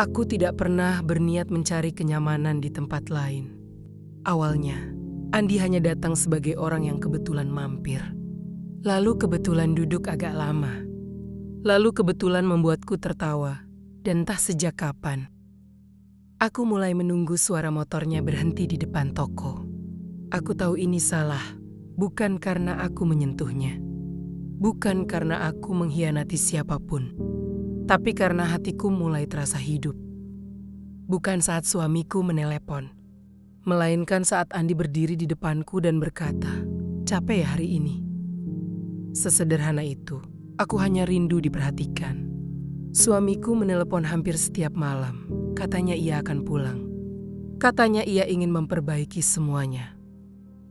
Aku tidak pernah berniat mencari kenyamanan di tempat lain. Awalnya, Andi hanya datang sebagai orang yang kebetulan mampir. Lalu kebetulan duduk agak lama. Lalu kebetulan membuatku tertawa. Dan entah sejak kapan, aku mulai menunggu suara motornya berhenti di depan toko. Aku tahu ini salah, bukan karena aku menyentuhnya. Bukan karena aku mengkhianati siapapun. Tapi karena hatiku mulai terasa hidup. Bukan saat suamiku menelepon, melainkan saat Andi berdiri di depanku dan berkata, "Capek ya hari ini?" Sesederhana itu, aku hanya rindu diperhatikan. Suamiku menelepon hampir setiap malam. Katanya ia akan pulang. Katanya ia ingin memperbaiki semuanya.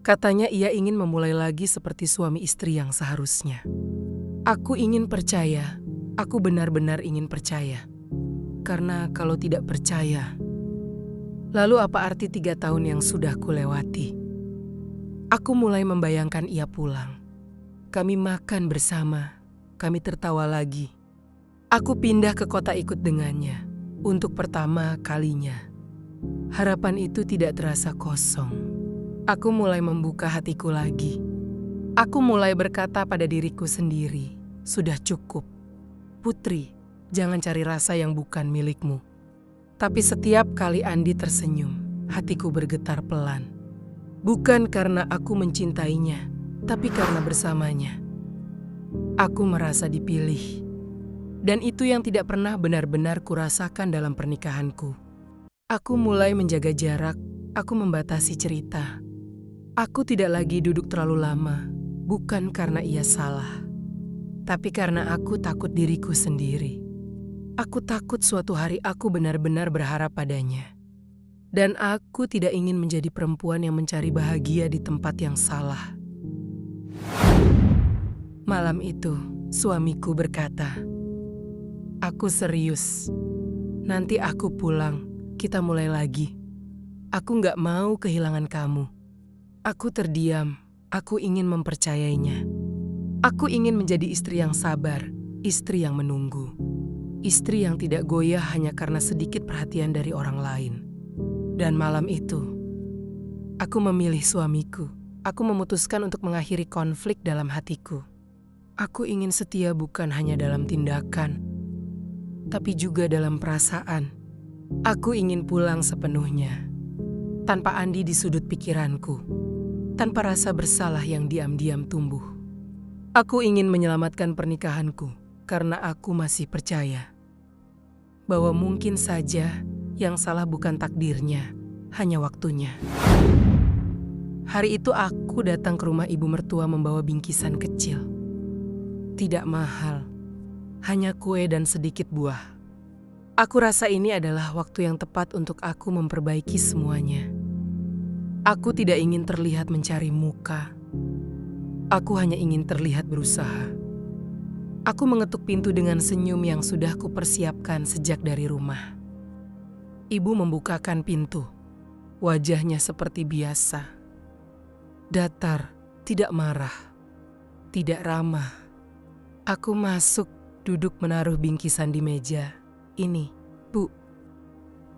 Katanya ia ingin memulai lagi seperti suami istri yang seharusnya. Aku ingin percaya. Aku benar-benar ingin percaya. Karena kalau tidak percaya, lalu apa arti 3 tahun yang sudah kulewati? Aku mulai membayangkan ia pulang. Kami makan bersama. Kami tertawa lagi. Aku pindah ke kota ikut dengannya. Untuk pertama kalinya. Harapan itu tidak terasa kosong. Aku mulai membuka hatiku lagi. Aku mulai berkata pada diriku sendiri, "Sudah cukup. Putri, jangan cari rasa yang bukan milikmu." Tapi setiap kali Andi tersenyum, hatiku bergetar pelan. Bukan karena aku mencintainya, tapi karena bersamanya. Aku merasa dipilih. Dan itu yang tidak pernah benar-benar kurasakan dalam pernikahanku. Aku mulai menjaga jarak, aku membatasi cerita. Aku tidak lagi duduk terlalu lama, bukan karena ia salah. Tapi karena aku takut diriku sendiri. Aku takut suatu hari aku benar-benar berharap padanya. Dan aku tidak ingin menjadi perempuan yang mencari bahagia di tempat yang salah. Malam itu, suamiku berkata, "Aku serius. Nanti aku pulang, kita mulai lagi. Aku gak mau kehilangan kamu." Aku terdiam, aku ingin mempercayainya. Aku ingin menjadi istri yang sabar, istri yang menunggu. Istri yang tidak goyah hanya karena sedikit perhatian dari orang lain. Dan malam itu, aku memilih suamiku. Aku memutuskan untuk mengakhiri konflik dalam hatiku. Aku ingin setia bukan hanya dalam tindakan, tapi juga dalam perasaan. Aku ingin pulang sepenuhnya, tanpa Andi di sudut pikiranku, tanpa rasa bersalah yang diam-diam tumbuh. Aku ingin menyelamatkan pernikahanku karena aku masih percaya bahwa mungkin saja yang salah bukan takdirnya, hanya waktunya. Hari itu aku datang ke rumah ibu mertua membawa bingkisan kecil. Tidak mahal, hanya kue dan sedikit buah. Aku rasa ini adalah waktu yang tepat untuk aku memperbaiki semuanya. Aku tidak ingin terlihat mencari muka. Aku hanya ingin terlihat berusaha. Aku mengetuk pintu dengan senyum yang sudah kupersiapkan sejak dari rumah. Ibu membukakan pintu. Wajahnya seperti biasa. Datar, tidak marah, tidak ramah. Aku masuk, duduk menaruh bingkisan di meja. "Ini, Bu."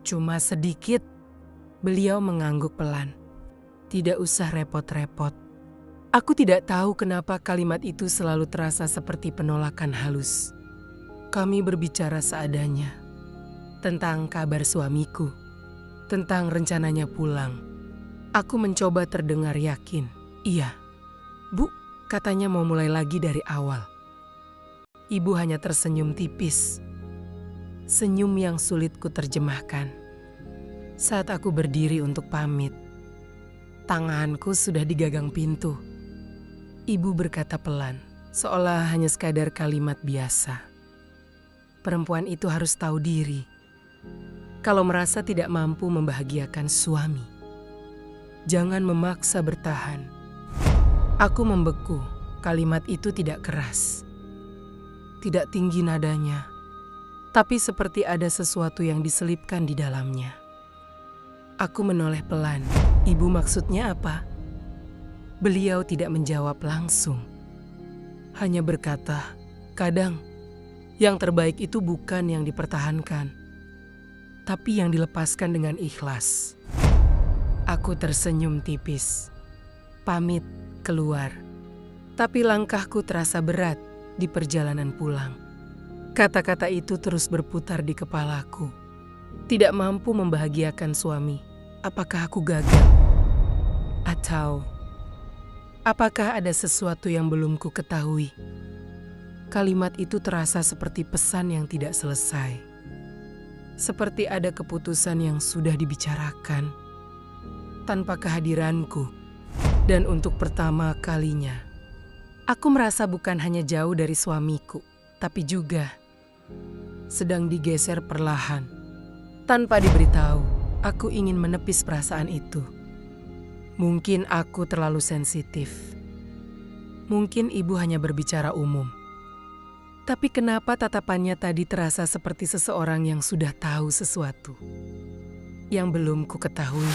"Cuma sedikit." Beliau mengangguk pelan. "Tidak usah repot-repot." Aku tidak tahu kenapa kalimat itu selalu terasa seperti penolakan halus. Kami berbicara seadanya. Tentang kabar suamiku. Tentang rencananya pulang. Aku mencoba terdengar yakin. "Iya, Bu," katanya mau mulai lagi dari awal. Ibu hanya tersenyum tipis. Senyum yang sulit kuterjemahkan. Saat aku berdiri untuk pamit, tanganku sudah digagang pintu. Ibu berkata pelan, seolah hanya sekadar kalimat biasa. Perempuan itu harus tahu diri. Kalau merasa tidak mampu membahagiakan suami, jangan memaksa bertahan. Aku membeku. Kalimat itu tidak keras. Tidak tinggi nadanya. Tapi seperti ada sesuatu yang diselipkan di dalamnya. Aku menoleh pelan. "Ibu maksudnya apa?" Beliau tidak menjawab langsung. Hanya berkata, "Kadang yang terbaik itu bukan yang dipertahankan, tapi yang dilepaskan dengan ikhlas. Aku tersenyum tipis, pamit keluar. Tapi langkahku terasa berat di perjalanan pulang. Kata-kata itu terus berputar di kepalaku. Tidak mampu membahagiakan suami. Apakah aku gagal? Atau apakah ada sesuatu yang belum ku ketahui? Kalimat itu terasa seperti pesan yang tidak selesai. Seperti ada keputusan yang sudah dibicarakan tanpa kehadiranku. Dan untuk pertama kalinya, aku merasa bukan hanya jauh dari suamiku, tapi juga sedang digeser perlahan. Tanpa diberitahu, aku ingin menepis perasaan itu. Mungkin aku terlalu sensitif. Mungkin ibu hanya berbicara umum. Tapi kenapa tatapannya tadi terasa seperti seseorang yang sudah tahu sesuatu yang belum ku ketahui?